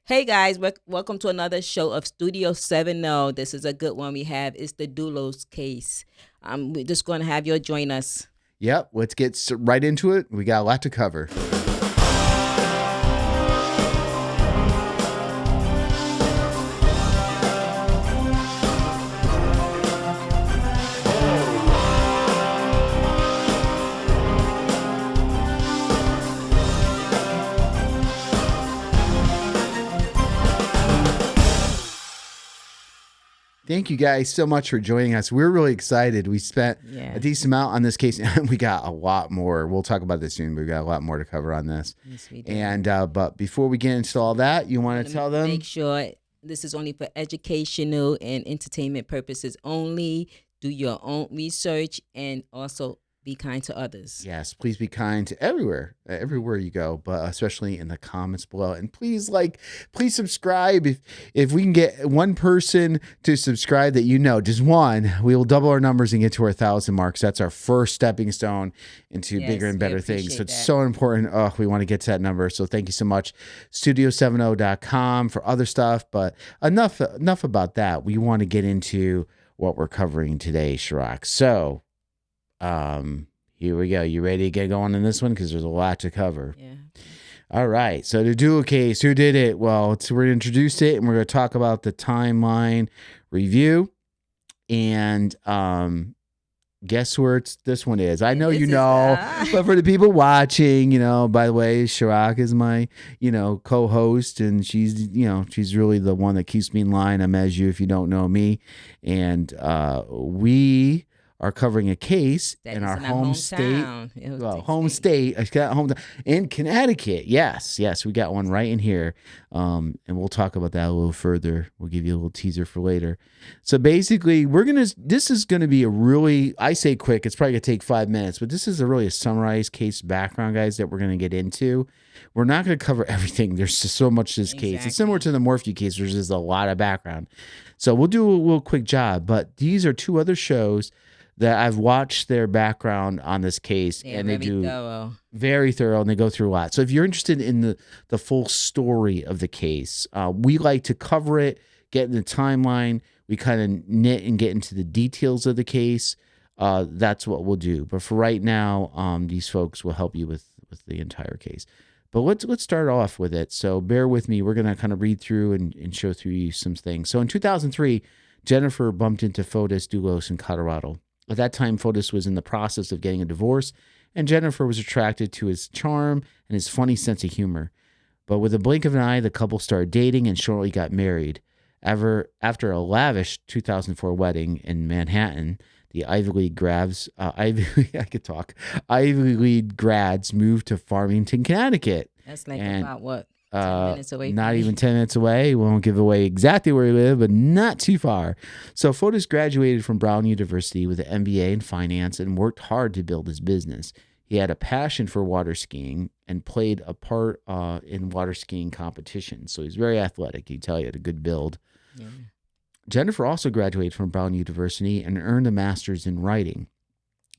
Hey guys, welcome to another show of Studio 7. This is a good one we have. It's the Dulos case. We're just going to have you join us. Yep, let's get right into it. We got a lot to cover. Thank you guys so much for joining us. We're really excited. We spent a decent amount on this case, and we got a lot more. We'll talk about this soon, but we got a lot more to cover on this. Yes, we do. And but before we get into all that, you want to tell them? Make sure this is only for educational and entertainment purposes only. Do your own research and also be kind to others. Yes, please be kind to everywhere you go, but especially in the comments below. And please please subscribe. If we can get one person to subscribe that just one, we will double our numbers and get to our 1,000 marks. That's our first stepping stone into bigger and better things. So it's so important. Oh, we want to get to that number. So thank you so much. Studio70.com for other stuff, but enough about that. We want to get into what we're covering today, Chirac. So here we go. You ready to get going on this one? Because there's a lot to cover. Yeah. All right. So the Dulo case, who did it? Well, we're going to introduce it, and we're going to talk about the timeline review. And guess where this one is? I know but for the people watching, by the way, Chirac is my, co-host, and she's really the one that keeps me in line. I'm as you if you don't know me. And we are covering a case in our home state. Home state. I got home in Connecticut. Yes, we got one right in here. And we'll talk about that a little further. We'll give you a little teaser for later. So basically, this is gonna be a really, I say quick, it's probably gonna take 5 minutes, but this is a summarized case background, guys, that we're gonna get into. We're not gonna cover everything. There's just so much to this case. It's similar to the Morphew case, there's just a lot of background. So we'll do a little quick job, but these are two other shows that I've watched their background on this case, and they do very thorough, and they go through a lot. So if you're interested in the full story of the case, we like to cover it, get in the timeline. We kind of knit and get into the details of the case. That's what we'll do. But for right now, these folks will help you with the entire case. But let's start off with it. So bear with me. We're going to kind of read through and show through you some things. So in 2003, Jennifer bumped into Fotis Dulos in Colorado. At that time, Fotis was in the process of getting a divorce, and Jennifer was attracted to his charm and his funny sense of humor. But with a blink of an eye, the couple started dating and shortly got married. After a lavish 2004 wedding in Manhattan, the Ivy League grads moved to Farmington, Connecticut. That's about what? 10 minutes away. Not even 10 minutes away. We won't give away exactly where he lived, but not too far. So Fotis graduated from Brown University with an MBA in finance and worked hard to build his business. He had a passion for water skiing and played a part in water skiing competitions. So he's very athletic. You tell you had a good build. Yeah. Jennifer also graduated from Brown University and earned a master's in writing.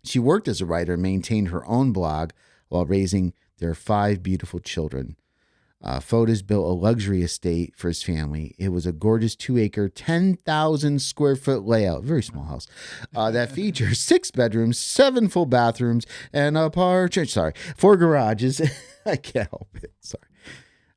She worked as a writer and maintained her own blog while raising their 5 beautiful children. Fotis built a luxury estate for his family. It was a gorgeous 2-acre, 10,000 square foot layout, very small house, that features 6 bedrooms, 7 full bathrooms, and 4 garages. I can't help it. Sorry.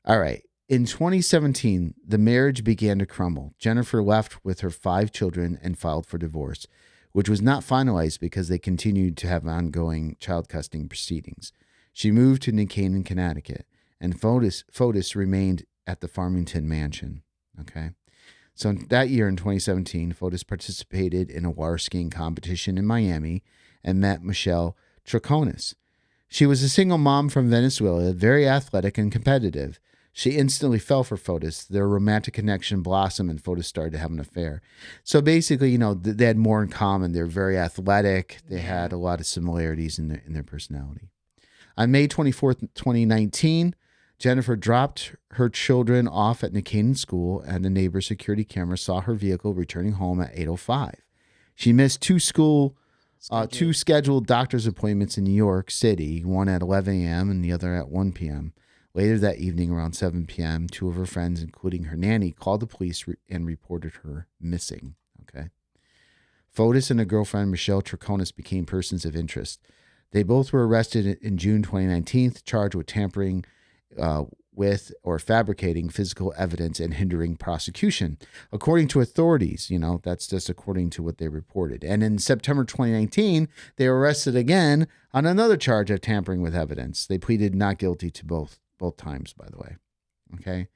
All right. In 2017, the marriage began to crumble. Jennifer left with her 5 children and filed for divorce, which was not finalized because they continued to have ongoing child custody proceedings. She moved to New Canaan, Connecticut, and Fotis remained at the Farmington mansion. Okay. So that year in 2017, Fotis participated in a water skiing competition in Miami and met Michelle Troconis. She was a single mom from Venezuela, very athletic and competitive. She instantly fell for Fotis. Their romantic connection blossomed, and Fotis started to have an affair. So basically, they had more in common. They're very athletic. They had a lot of similarities in their personality. On May 24th, 2019, Jennifer dropped her children off at New Canaan School, and the neighbor's security camera saw her vehicle returning home at 8:05. She missed two scheduled doctor's appointments in New York City, one at 11 a.m. and the other at 1 p.m. Later that evening, around 7 p.m., two of her friends, including her nanny, called the police and reported her missing. Okay. Fotis and a girlfriend, Michelle Troconis, became persons of interest. They both were arrested in June 2019, charged with tampering with or fabricating physical evidence and hindering prosecution. According to authorities, that's just according to what they reported. And in September 2019, they were arrested again on another charge of tampering with evidence. They pleaded not guilty to both times, by the way. Okay.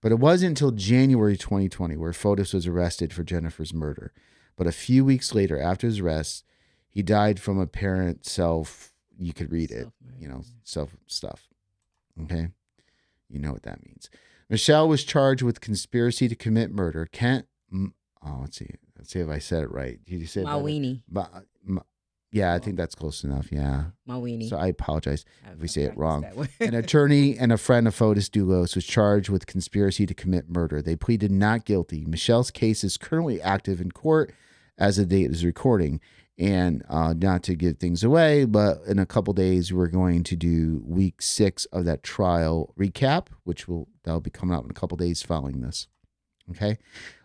But it wasn't until January 2020 where Fotis was arrested for Jennifer's murder. But a few weeks later, after his arrest, he died from apparent you could read it, self stuff. Okay. You know what that means. Michelle was charged with conspiracy to commit murder. Let's see. Let's see if I said it right. Did you say Mawini? Yeah, I think that's close enough. Yeah. Mawini. So I apologize if we say it wrong. An attorney and a friend of Fotis Dulos was charged with conspiracy to commit murder. They pleaded not guilty. Michelle's case is currently active in court as the date is recording. And not to give things away, but in a couple days, we're going to do week 6 of that trial recap, that'll be coming out in a couple days following this. Okay.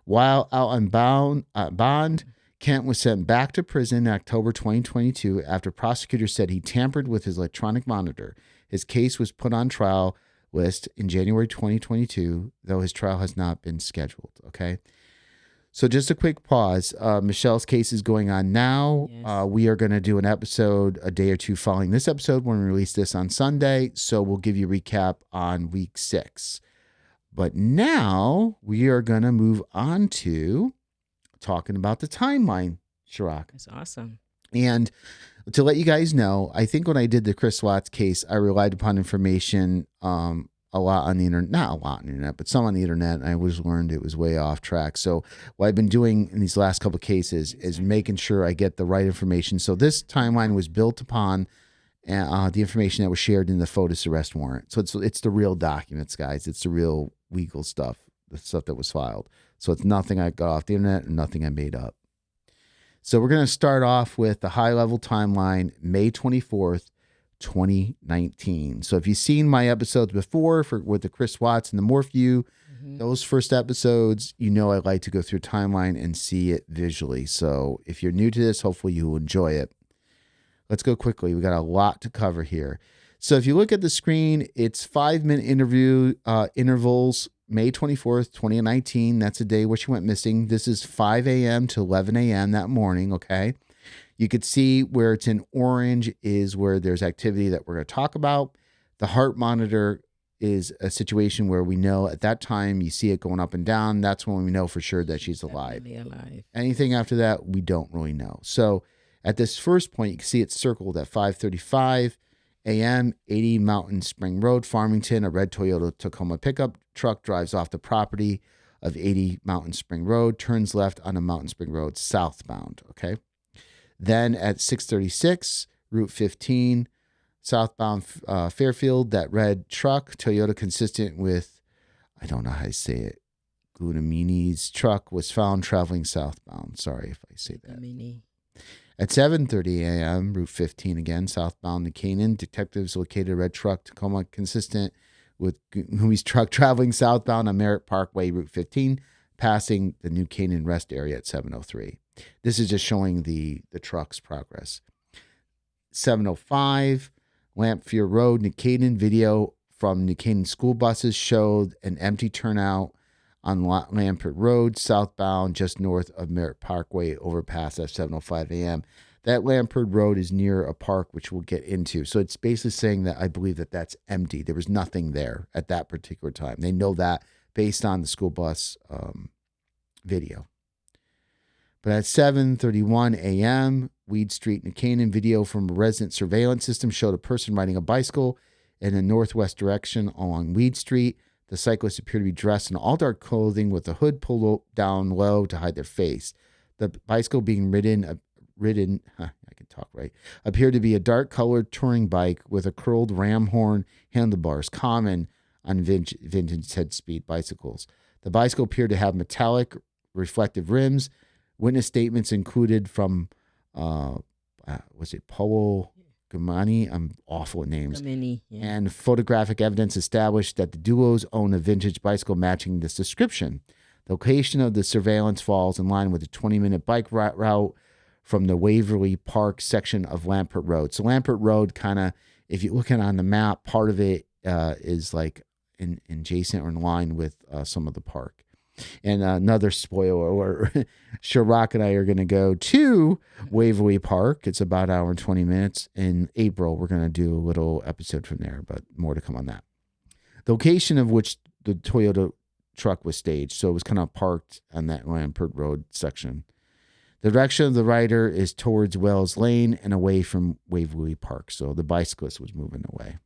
While out on bond, Kent was sent back to prison in October 2022 after prosecutors said he tampered with his electronic monitor. His case was put on trial list in January 2022, though his trial has not been scheduled. Okay. So just a quick pause. Michelle's case is going on now. Yes. We are going to do an episode a day or two following this episode when we release this on Sunday. So we'll give you a recap on week 6. But now we are going to move on to talking about the timeline, Chirac. That's awesome. And to let you guys know, I think when I did the Chris Watts case, I relied upon information a lot on the internet, not a lot on the internet, but some on the internet. And I was learned it was way off track. So what I've been doing in these last couple of cases is making sure I get the right information. So this timeline was built upon the information that was shared in the Fotis arrest warrant. So it's the real documents, guys. It's the real legal stuff, the stuff that was filed. So it's nothing I got off the internet and nothing I made up. So we're going to start off with the high-level timeline, May 24th, 2019. So if you've seen my episodes before with the Chris Watts and the Morphew, those first episodes, I like to go through timeline and see it visually. So if you're new to this, hopefully you will enjoy it. Let's go quickly. We got a lot to cover here. So if you look at the screen, it's 5-minute interview intervals. May 24th, 2019. That's a day where she went missing. This is 5 a.m. to 11 a.m. that morning. Okay. You could see where it's in orange is where there's activity that we're going to talk about. The heart monitor is a situation where we know at that time you see it going up and down. That's when we know for sure that she's alive. Anything after that, we don't really know. So at this first point, you can see it's circled at 5:35 a.m., 80 Mountain Spring Road, Farmington. A red Toyota Tacoma pickup truck drives off the property of 80 Mountain Spring Road, turns left on a Mountain Spring Road southbound. Okay. Then at 6:36, Route 15, southbound Fairfield, that red truck, Toyota consistent with, I don't know how to say it, Gudamini's truck was found traveling southbound. Sorry if I say that. At 7:30 a.m., Route 15 again, southbound to Canaan, detectives located a red truck, Tacoma consistent with Gumi's truck traveling southbound on Merritt Parkway, Route 15, passing the New Canaan rest area at 7:03. This is just showing the truck's progress. 7:05, Lamphere Road, New Canaan. Video from New Canaan school buses showed an empty turnout on Lamphere Road, southbound, just north of Merritt Parkway overpass at 7:05 a.m. That Lamphere Road is near a park, which we'll get into. So it's basically saying that I believe that that's empty. There was nothing there at that particular time. They know that based on the school bus video. But at 7:31 a.m., Weed Street, New Canaan, video from a resident surveillance system showed a person riding a bicycle in a northwest direction along Weed Street. The cyclists appear to be dressed in all dark clothing with the hood pulled down low to hide their face. The bicycle being ridden, appeared to be a dark-colored touring bike with a curled ram horn handlebars, common on vintage head-speed bicycles. The bicycle appeared to have metallic reflective rims. Witness statements included from, was it Powell Gumani. I'm awful at names. Kamini, yeah. And photographic evidence established that the Dulos own a vintage bicycle matching this description. The location of the surveillance falls in line with a 20-minute bike route from the Waverly Park section of Lampert Road. So Lampert Road, kind of, if you look at it on the map, part of it is like in adjacent or in line with some of the park. And another spoiler alert, Sherrock and I are going to go to Waverly Park. It's about an hour and 20 minutes. In April, we're going to do a little episode from there, but more to come on that. The location of which the Toyota truck was staged, so it was kind of parked on that Lampert Road section. The direction of the rider is towards Wells Lane and away from Waverly Park, so the bicyclist was moving away.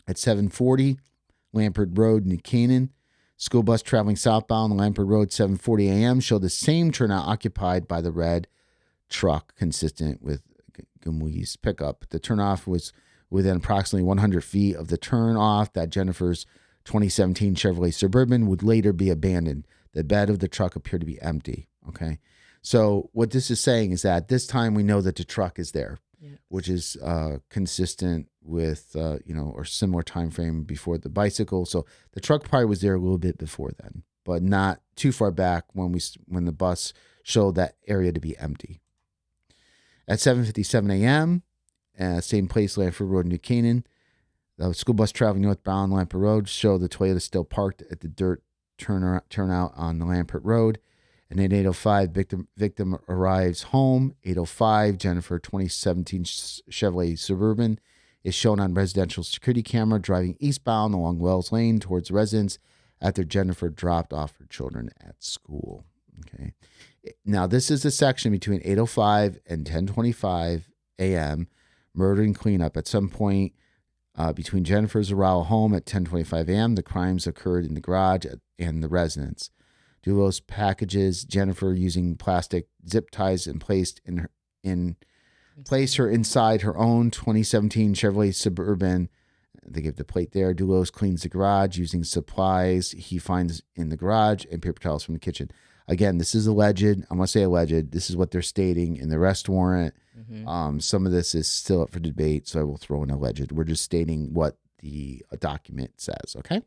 At 7:40, Lampert Road, New Canaan, school bus traveling southbound on Lampert Road, 7:40 a.m., showed the same turnout occupied by the red truck, consistent with Gumui's pickup. The turnoff was within approximately 100 feet of the turnoff that Jennifer's 2017 Chevrolet Suburban would later be abandoned. The bed of the truck appeared to be empty. Okay. So what this is saying is that this time we know that the truck is there, which is consistent with, or similar time frame before the bicycle. So the truck probably was there a little bit before then, but not too far back when the bus showed that area to be empty. At 7:57 a.m., same place, Lampert Road, New Canaan, the school bus traveling northbound Lampert Road showed the Toyota still parked at the dirt turnout on the Lampert Road. And at 8:05, victim arrives home. 8:05, Jennifer, 2017 Chevrolet Suburban, is shown on residential security camera driving eastbound along Wells Lane towards the residence after Jennifer dropped off her children at school. Okay. Now, this is the section between 8:05 and 10:25 a.m., murder and cleanup. At some point between Jennifer's arrival home at 10:25 a.m., the crimes occurred in the garage and the residence. Dulos packages Jennifer using plastic zip ties and placed her inside her own 2017 Chevrolet Suburban. They give the plate there. Dulos cleans the garage using supplies he finds in the garage and paper towels from the kitchen. Again, this is alleged. I'm going to say alleged. This is what they're stating in the arrest warrant. Mm-hmm. Some of this is still up for debate, so I will throw in alleged. We're just stating what the document says, okay?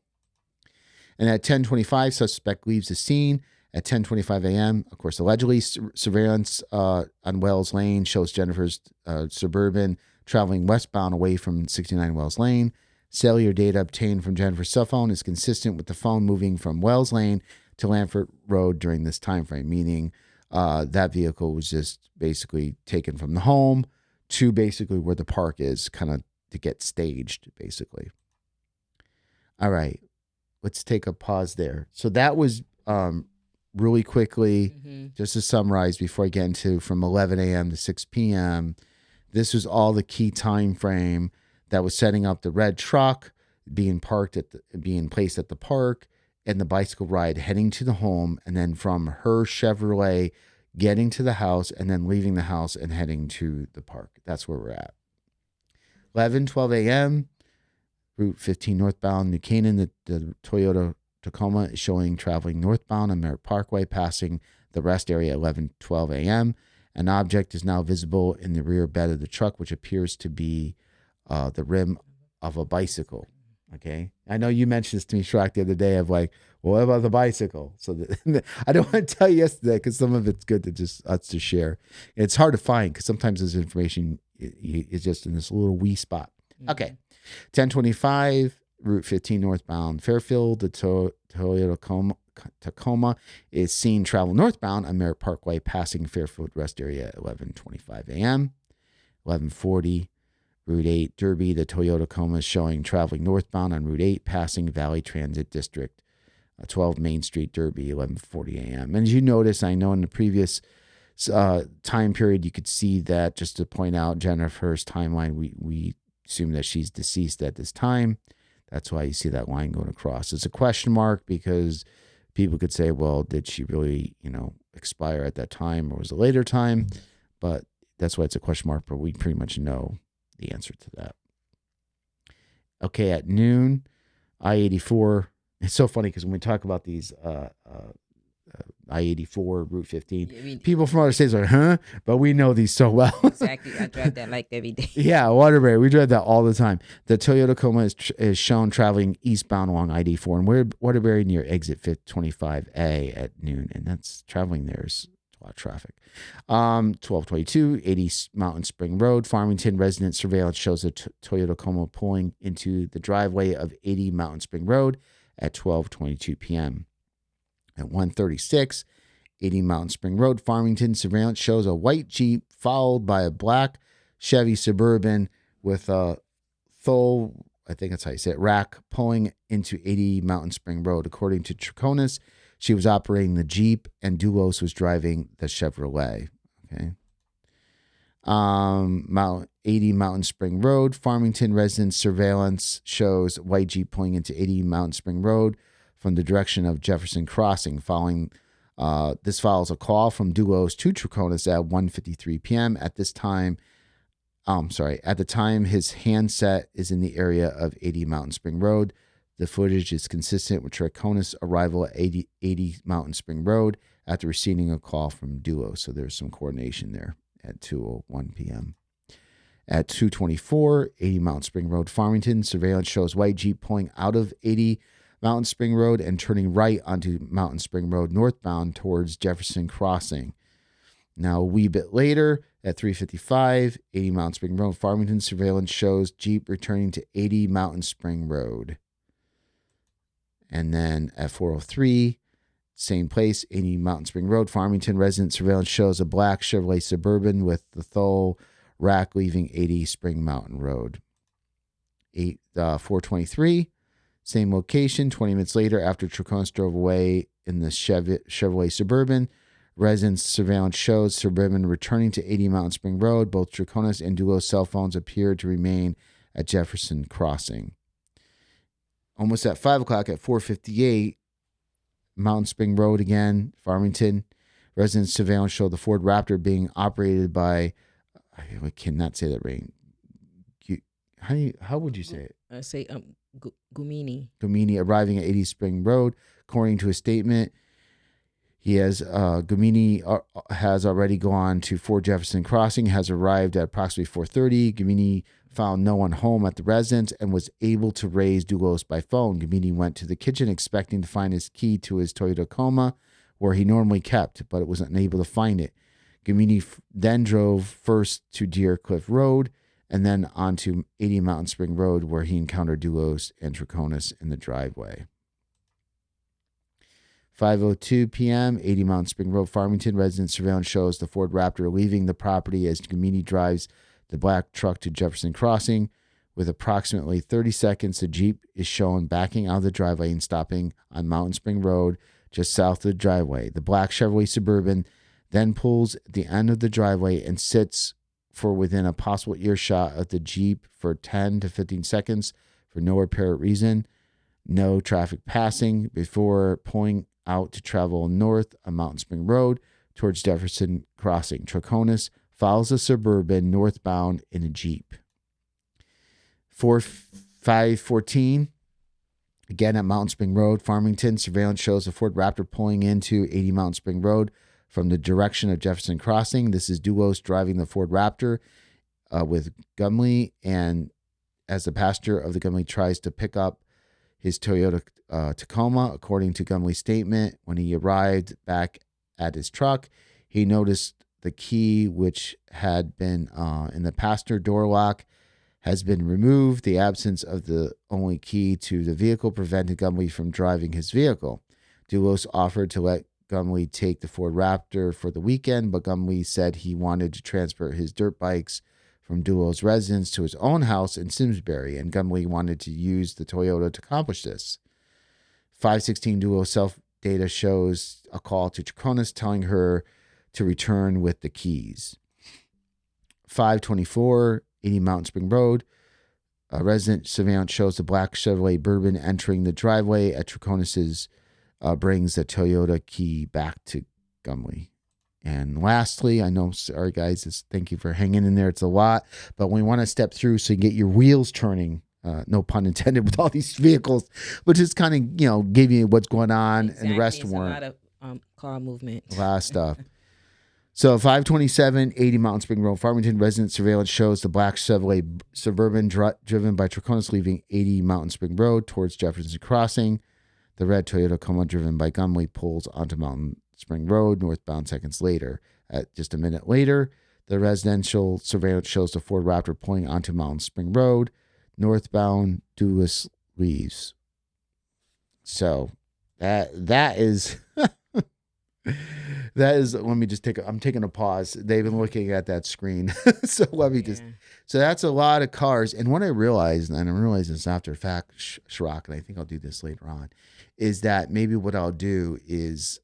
And at 10:25, suspect leaves the scene. At 10:25 a.m., of course, allegedly, surveillance on Wells Lane shows Jennifer's Suburban traveling westbound away from 69 Wells Lane. Cellular data obtained from Jennifer's cell phone is consistent with the phone moving from Wells Lane to Lampert Road during this time frame, meaning that vehicle was just basically taken from the home to basically where the park is, kind of to get staged, basically. All right. Let's take a pause there. So that was really quickly, just to summarize before I get into from 11 a.m. to 6 p.m. This was all the key time frame that was setting up the red truck being placed at the park and the bicycle ride heading to the home, and then from her Chevrolet getting to the house and then leaving the house and heading to the park. That's where we're at. 12 a.m., Route 15 northbound New Canaan, the Toyota Tacoma is showing traveling northbound on Merritt Parkway, passing the rest area at 11:12 a.m. An object is now visible in the rear bed of the truck, which appears to be the rim of a bicycle. Okay, I know you mentioned this to me, Shrek, the other day of like, well, what about the bicycle? So I don't want to tell you yesterday because some of it's good to just us to share. It's hard to find because sometimes this information is just in this little wee spot. Okay. 10:25, Route 15 northbound Fairfield, the Toyota Tacoma is seen travel northbound on Merritt Parkway, passing Fairfield rest area at 11:25 a.m. 11:40, Route 8 Derby, the Toyota Tacoma is showing traveling northbound on Route 8, passing Valley Transit District, 12 Main Street Derby, 11:40 a.m. And as you notice, I know in the previous time period, you could see that, just to point out Jennifer's timeline, we assume that she's deceased at this time. That's why you see that line going across. It's a question mark because people could say, well, did she really, expire at that time or was it a later time? But that's why it's a question mark, but we pretty much know the answer to that. Okay, at noon, I-84. It's so funny because when we talk about these I-84, Route 15. Yeah, we, People from other states are like, huh? But we know these so well. exactly. I drive that like every day. Yeah, Waterbury. We drive that all the time. The Toyota Coma is shown traveling eastbound along I-84 and Waterbury near exit 525A at noon. And that's traveling there is a lot of traffic. 1222, 80 Mountain Spring Road. Farmington resident surveillance shows a Toyota Coma pulling into the driveway of 80 Mountain Spring Road at 12:22 p.m. At 1:36, 80 Mountain Spring Road, Farmington, surveillance shows a white Jeep followed by a black Chevy Suburban with a Thole, I think that's how you say it, rack pulling into 80 Mountain Spring Road. According to Troconis, she was operating the Jeep and Dulos was driving the Chevrolet. Okay. 80 Mountain Spring Road, Farmington residents surveillance shows white Jeep pulling into 80 Mountain Spring Road from the direction of Jefferson Crossing. This follows a call from Dulos to Troconis at 1:53 p.m. At the time his handset is in the area of 80 Mountain Spring Road. The footage is consistent with Troconis' arrival at 80 Mountain Spring Road after receiving a call from Dulos. So there's some coordination there at 2:01 p.m. At 2:24, 80 Mountain Spring Road, Farmington, surveillance shows white Jeep pulling out of 80 Mountain Spring Road and turning right onto Mountain Spring Road northbound towards Jefferson Crossing. Now, a wee bit later, at 3:55, 80 Mountain Spring Road, Farmington, surveillance shows Jeep returning to 80 Mountain Spring Road. And then at 4:03, same place, 80 Mountain Spring Road, Farmington, resident surveillance shows a black Chevrolet Suburban with the Thole rack leaving 80 Spring Mountain Road. 4:23, same location, 20 minutes later after Troconis drove away in the Chevrolet Suburban. Residents surveillance shows Suburban returning to 80 Mountain Spring Road. Both Troconis and Dulos cell phones appeared to remain at Jefferson Crossing. Almost at 5 o'clock at 4:58, Mountain Spring Road again, Farmington. Residents surveillance showed the Ford Raptor being operated by, I cannot say that right. How would you say it? I say Gumini. Gumini arriving at 80 Spring Road. According to a statement, Gumini has already gone to 4 Jefferson Crossing, has arrived at approximately 4:30. Gumini found no one home at the residence and was able to raise Dulos by phone. Gumini went to the kitchen expecting to find his key to his Toyota Coma where he normally kept, but it was unable to find it. Gumini then drove first to Deer Cliff Road and then onto 80 Mountain Spring Road where he encountered Dulos and Troconis in the driveway. 5:02 p.m., 80 Mountain Spring Road, Farmington. Resident surveillance shows the Ford Raptor leaving the property as Gumini drives the black truck to Jefferson Crossing. With approximately 30 seconds, the Jeep is shown backing out of the driveway and stopping on Mountain Spring Road just south of the driveway. The black Chevrolet Suburban then pulls at the end of the driveway and sits for within a possible earshot of the Jeep for 10 to 15 seconds for no apparent reason. No traffic passing before pulling out to travel north on Mountain Spring Road towards Jefferson Crossing. Troconis follows the Suburban northbound in a Jeep. 5:14, again at Mountain Spring Road, Farmington, surveillance shows a Ford Raptor pulling into 80 Mountain Spring Road from the direction of Jefferson Crossing. This is Dulos driving the Ford Raptor with Gumley, and as the passenger of the Gumley tries to pick up his Toyota Tacoma. According to Gumley's statement, when he arrived back at his truck, he noticed the key, which had been in the passenger door lock, has been removed. The absence of the only key to the vehicle prevented Gumley from driving his vehicle. Dulos offered to let Gumley take the Ford Raptor for the weekend, but Gumley said he wanted to transfer his dirt bikes from Dulos' residence to his own house in Simsbury, and Gumley wanted to use the Toyota to accomplish this. 5:16 Dulos self data shows a call to Troconis telling her to return with the keys. 5:24, 80 Mountain Spring Road. A resident surveillance shows the black Chevrolet Bourbon entering the driveway at Troconis's, brings the Toyota key back to Gumley. And lastly, I know, sorry guys, thank you for hanging in there. It's a lot, but we want to step through so you get your wheels turning. No pun intended with all these vehicles, but just kind of, give you what's going on, Exactly. and the rest It's weren't. car movement. A lot of stuff. So 527 80 Mountain Spring Road, Farmington resident surveillance shows the black Chevrolet Suburban driven by Troconis leaving 80 Mountain Spring Road towards Jefferson Crossing. The red Toyota Coma driven by Gumley pulls onto Mountain Spring Road northbound seconds later. At just a minute later, the residential surveillance shows the Ford Raptor pulling onto Mountain Spring Road northbound. Dulos leaves. So that is that is. Let me just I'm taking a pause. They've been looking at that screen, so let me just. So that's a lot of cars. And what I realized, and I realized this after fact, Shrock, and I think I'll do this later on, is that maybe what I'll do is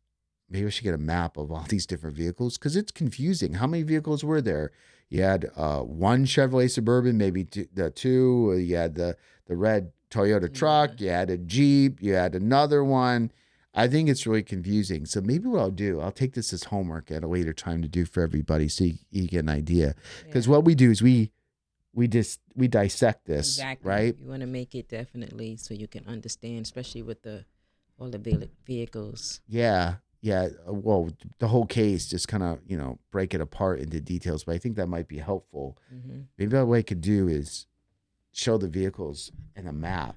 maybe I should get a map of all these different vehicles because it's confusing. How many vehicles were there? You had one Chevrolet Suburban, maybe two. You had the red Toyota truck. You had a Jeep. You had another one. I think it's really confusing. So maybe what I'll do, I'll take this as homework at a later time to do for everybody so you get an idea. Because what we do is we dissect this, exactly. Right? You want to make it definitely so you can understand, especially with all the vehicles. Yeah. Well, the whole case, just kind of, break it apart into details. But I think that might be helpful. Mm-hmm. Maybe what I could do is show the vehicles in a map.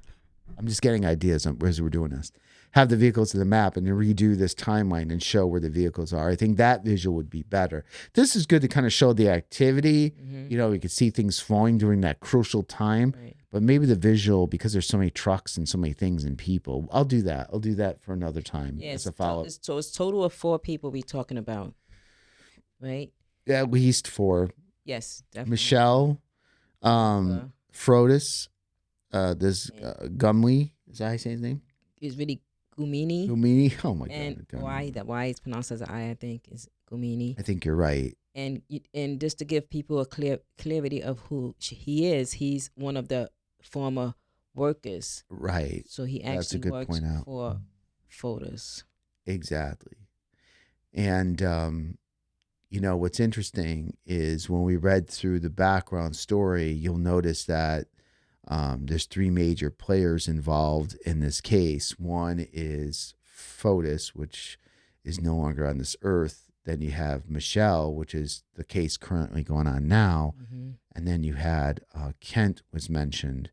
I'm just getting ideas as we're doing this. Have the vehicles in the map and then redo this timeline and show where the vehicles are. I think that visual would be better. This is good to kind of show the activity. Mm-hmm. You could see things flowing during that crucial time. Right. But maybe the visual, because there's so many trucks and so many things and people, I'll do that. I'll do that for another time as a follow-up. So it's total of 4 people we're talking about, right? At least 4. Yes, definitely. Michelle, Frodis, there's Gumley. Is that how you say his name? It's really Gumini. Gumini. Oh my and God. And Y is pronounced as an I think, is Gumini. I think you're right. And just to give people a clarity of who he is, he's one of the former workers. Right. So he actually works for FOTUS. Exactly. And what's interesting is when we read through the background story, you'll notice that there's 3 major players involved in this case. One is FOTUS, which is no longer on this earth. Then you have Michelle, which is the case currently going on now. Mm-hmm. And then you had Kent was mentioned,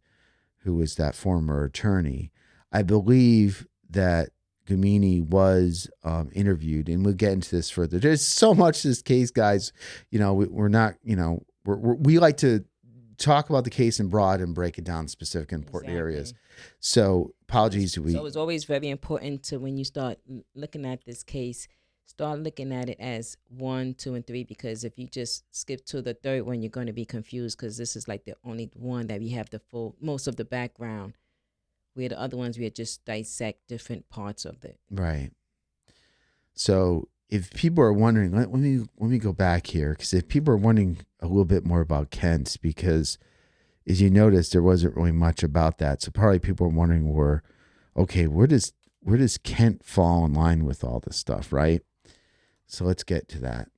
who was that former attorney. I believe that Gumini was interviewed, and we'll get into this further. There's so much to this case, guys. We're not, we like to talk about the case in broad and break it down in specific important areas. So apologies. So it's always very important to, when you start looking at this case, start looking at it as 1, 2, and 3, because if you just skip to the third one, you're going to be confused, because this is like the only one that we have most of the background, where the other ones we just dissect different parts of it. Right. So if people are wondering, let me go back here, because if people are wondering a little bit more about Kent, because as you notice, there wasn't really much about that. So probably people are wondering where does Kent fall in line with all this stuff, right? So let's get to that.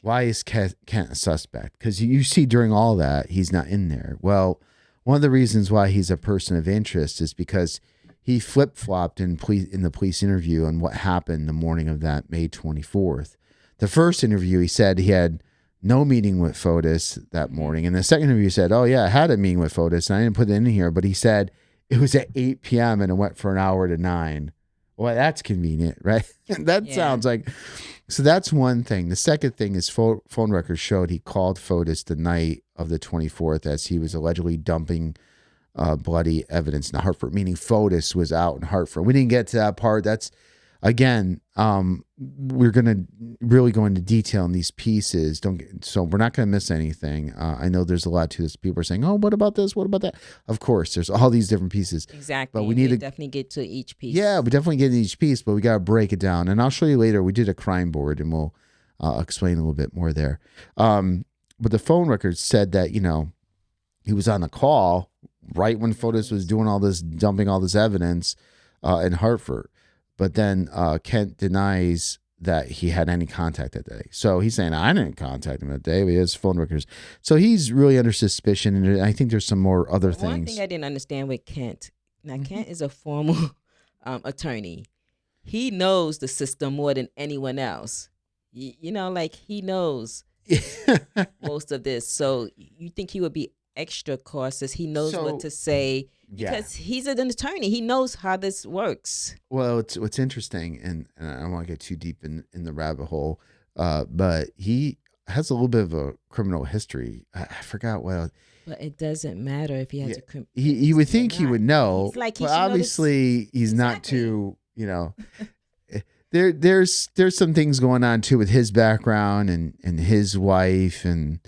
Why is Kent a suspect? Because you see during all that, he's not in there. Well, one of the reasons why he's a person of interest is because he flip-flopped in the police interview on what happened the morning of that May 24th. The first interview, he said he had no meeting with FOTUS that morning. And the second interview, he said, oh, yeah, I had a meeting with FOTUS, and I didn't put it in here. But he said it was at 8 p.m. and it went for an hour to 9. Well, that's convenient, right? That sounds like... So that's one thing. The second thing is phone records showed he called FOTUS the night of the 24th as he was allegedly dumping bloody evidence in Hartford, meaning FOTUS was out in Hartford. We didn't get to that part. That's, again, we're going to really go into detail in these pieces. So we're not going to miss anything. I know there's a lot to this. People are saying, oh, what about this? What about that? Of course, there's all these different pieces. Exactly. But we need to definitely get to each piece. Yeah, we definitely get to each piece, but we got to break it down. And I'll show you later. We did a crime board, and we'll explain a little bit more there. But the phone records said that, he was on the call right when FOTUS was doing all this, dumping all this evidence in Hartford. But then Kent denies that he had any contact that day. So he's saying, I didn't contact him that day. But he has phone records. So he's really under suspicion. And I think there's some more other things. One thing I didn't understand with Kent. Now, Kent is a former attorney. he knows the system more than anyone else. Like he knows most of this. So you think he would be extra cautious? He knows what So to say yeah. because he's an attorney. He knows how this works. Well, it's what's interesting, and I don't want to get too deep in the rabbit hole, but he has a little bit of a criminal history. I forgot what. But it doesn't matter if he has Yeah, a he would history or think he not. would know, He's like he but should know this obviously he's not exactly. too. There's some things going on too with his background and his wife, and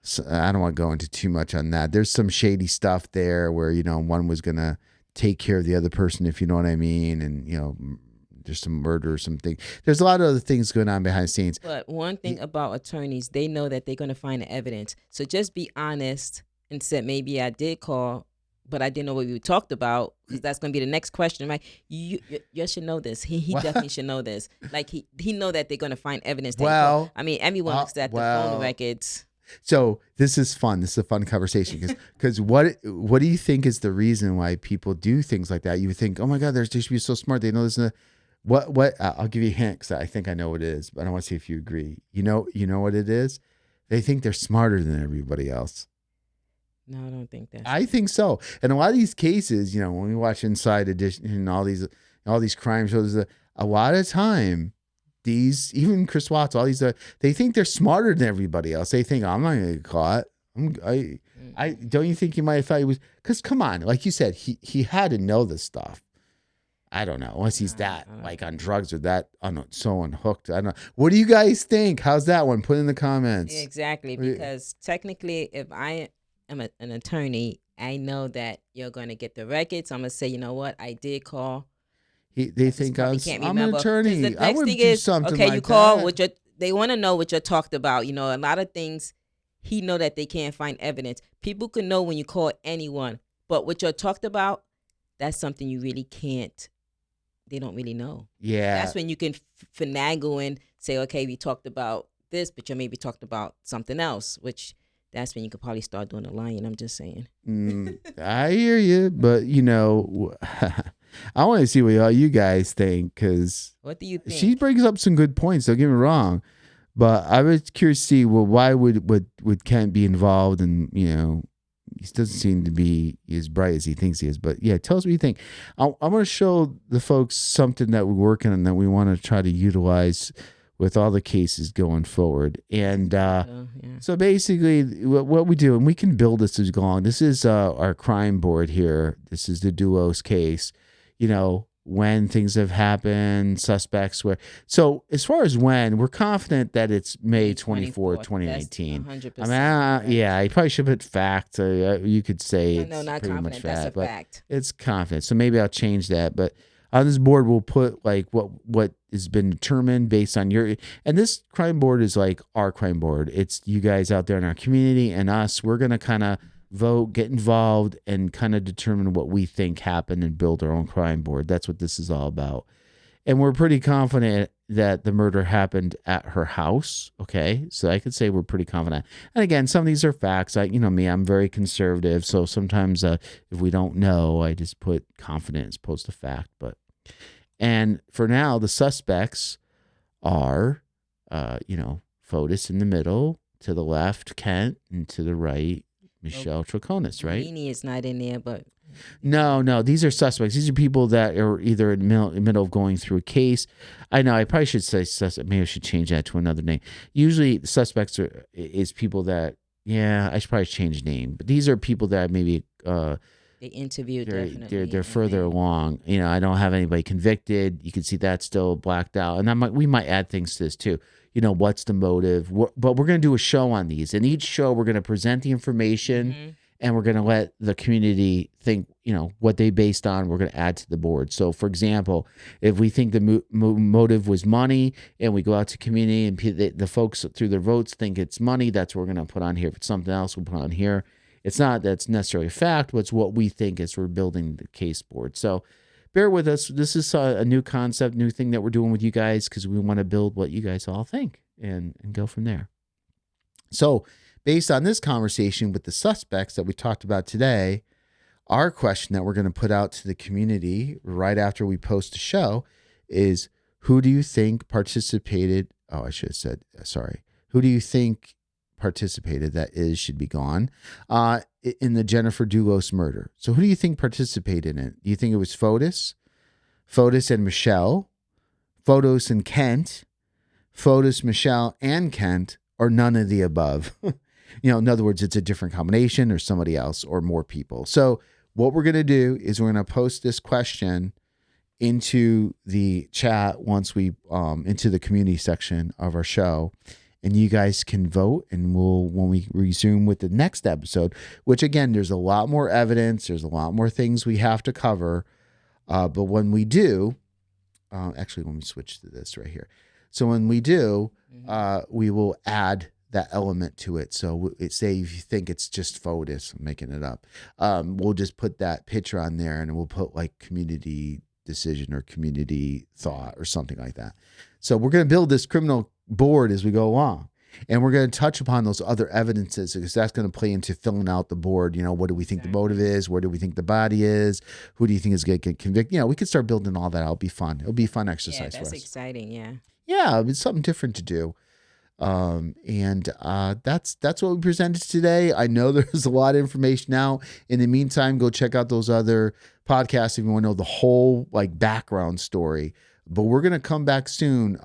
so I don't want to go into too much on that. There's some shady stuff there where one was gonna take care of the other person, if you know what I mean, and there's some murder or something. There's a lot of other things going on behind the scenes. But one thing about attorneys, they know that they're going to find the evidence. So just be honest and say, maybe I did call, but I didn't know what we talked about, because that's going to be the next question, right? You should know this. He Well, definitely should know this. Like he know that they're going to find evidence that he called. well, I mean, everyone looks at the phone well. records. So this is fun. This is a fun conversation because what do you think is the reason why people do things like that? You would think, oh my God, they should be so smart. They know this. What? I'll give you a hint because I think I know what it is, but I want to see if you agree. You know what it is. They think they're smarter than everybody else. No, I don't think that's I think so. And a lot of these cases, when we watch Inside Edition and all these crime shows, a lot of time, these even Chris Watts, all these, they think they're smarter than everybody else. They think I'm not gonna get caught. I don't you think you might have thought he was? Because come on, like you said, he had to know this stuff. I don't know, unless he's that like on drugs or that so unhooked. I don't know. What do you guys think? How's that one? Put in the comments. exactly, because technically, if I am an attorney, I know that you're going to get the records. I'm going to say, you know what, I did call. They I just think probably can't I'm an remember. 'Cause attorney. the I next wouldn't thing do is, something okay, like you call that. what you they want to know what you talked about. A lot of things he know that they can't find evidence. People can know when you call anyone, but what you talked about, that's something you really can't. They don't really know. Yeah. That's when you can finagle and say, okay, we talked about this, but you maybe talked about something else, which that's when you could probably start doing the lying. I'm just saying. I hear you, but I want to see what all you guys think because What do you think? she brings up some good points. Don't get me wrong, but I was curious to see, well, why would Kent be involved? And he doesn't seem to be as bright as he thinks he is. But yeah, tell us what you think. I want to show the folks something that we're working on that we want to try to utilize with all the cases going forward. And Yeah. so basically what we do, and we can build this as we go along. This is our crime board here. This is the Dulos case. When things have happened, suspects were. So as far as when, we're confident that it's May 24th, 2019. 100%. Yeah, I probably should put fact. You could say it's No, not pretty much confident. That's a fact, but fact. it's confident. So maybe I'll change that. But on this board, we'll put like what has been determined based on and this crime board is like our crime board. It's you guys out there in our community and us. We're going to kind of vote, get involved, and kind of determine what we think happened and build our own crime board. That's what this is all about. And we're pretty confident that the murder happened at her house. Okay. So I could say we're pretty confident. And again, some of these are facts. Me, I'm very conservative. So sometimes if we don't know, I just put confident as opposed to fact. And for now, the suspects are, Fotis in the middle, to the left, Kent, and to the right, Michelle Troconis, right? Nene is not in there, but No. These are suspects. These are people that are either in the middle of going through a case. I know. I probably should say suspect. Maybe I should change that to another name. Usually, suspects is people that. Yeah, I should probably change name. But these are people that maybe. They interviewed definitely. They're further along. I don't have anybody convicted. You can see that's still blacked out, and we might add things to this too. What's the motive? But we're going to do a show on these. In each show, we're going to present the information, and we're going to let the community think, what they based on. We're going to add to the board. So, for example, if we think the motive was money, and we go out to community, and the folks through their votes think it's money, that's what we're going to put on here. If it's something else, we'll put on here. It's not that's necessarily a fact, but it's what we think as we're building the case board. So bear with us. This is a new concept, new thing that we're doing with you guys because we want to build what you guys all think and go from there. So based on this conversation with the suspects that we talked about today, our question that we're going to put out to the community right after we post the show is who do you think participated? Oh, I should have said, sorry. Who do you think participated, that is, should be gone, in the Jennifer Dulos murder? So who do you think participated in it? Do you think it was Fotis and Michelle, Fotis and Kent, Fotis, Michelle, and Kent, or none of the above? In other words, it's a different combination or somebody else or more people. So what we're going to do is we're going to post this question into the chat once we into the community section of our show, and you guys can vote, and when we resume with the next episode, which again, there's a lot more evidence, there's a lot more things we have to cover, but when we do, actually let me switch to this right here. So when we do, we will add that element to it. So say if you think it's just Fotis, I'm making it up, we'll just put that picture on there, and we'll put like community decision or community thought or something like that. So we're going to build this criminal board as we go along, and we're going to touch upon those other evidences, because that's going to play into filling out the board. What do we think the motive is? Where do we think the body is? Who do you think is going to get convicted? We could start building all that out. It'll be fun. It'll be a fun exercise for us. That's exciting. Yeah, it's something different to do. And that's what we presented today. I know there's a lot of information now. In the meantime, go check out those other podcasts if you want to know the whole background story. But we're gonna come back soon.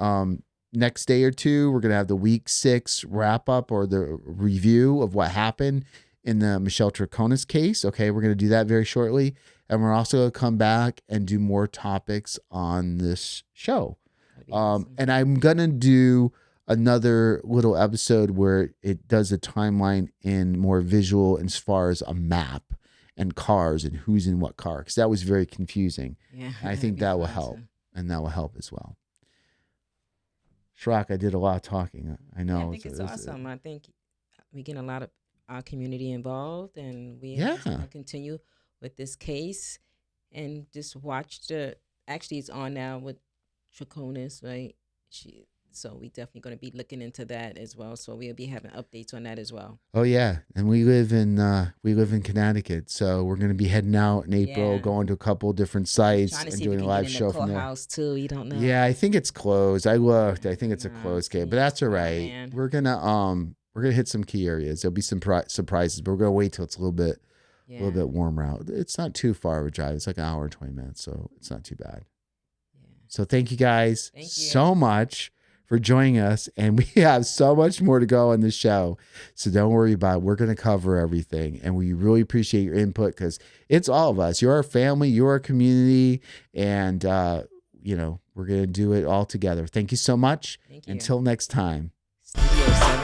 Next day or two, we're gonna have the week 6 wrap up or the review of what happened in the Michelle Troconis case. Okay, we're gonna do that very shortly, and we're also gonna come back and do more topics on this show. Awesome. And I'm gonna do another little episode where it does a timeline in more visual as far as a map and cars and who's in what car, because that was very confusing. Yeah, I think that will help, and that will help as well. Shrock, I did a lot of talking. I know. I think it's awesome. I think we get a lot of our community involved, and we continue with this case, and just watch actually it's on now with Troconis, right? So we definitely going to be looking into that as well. So we'll be having updates on that as well. Oh yeah, and we live in Connecticut, so we're going to be heading out in April, going to a couple different sites and doing a live show from there. House too. You don't know. Yeah, I think it's closed. I looked. I think it's a closed case, but that's all right. Man. We're gonna hit some key areas. There'll be some surprises, but we're gonna wait till it's a little bit warmer out. It's not too far of a drive. It's like an hour and 20 minutes, so it's not too bad. Yeah. So thank you guys so much for joining us, and we have so much more to go on this show, so don't worry about it. We're going to cover everything, and we really appreciate your input, because it's all of us. You're our family, you're our community, and we're going to do it all together. Thank you so much. Until next time. Studio 7.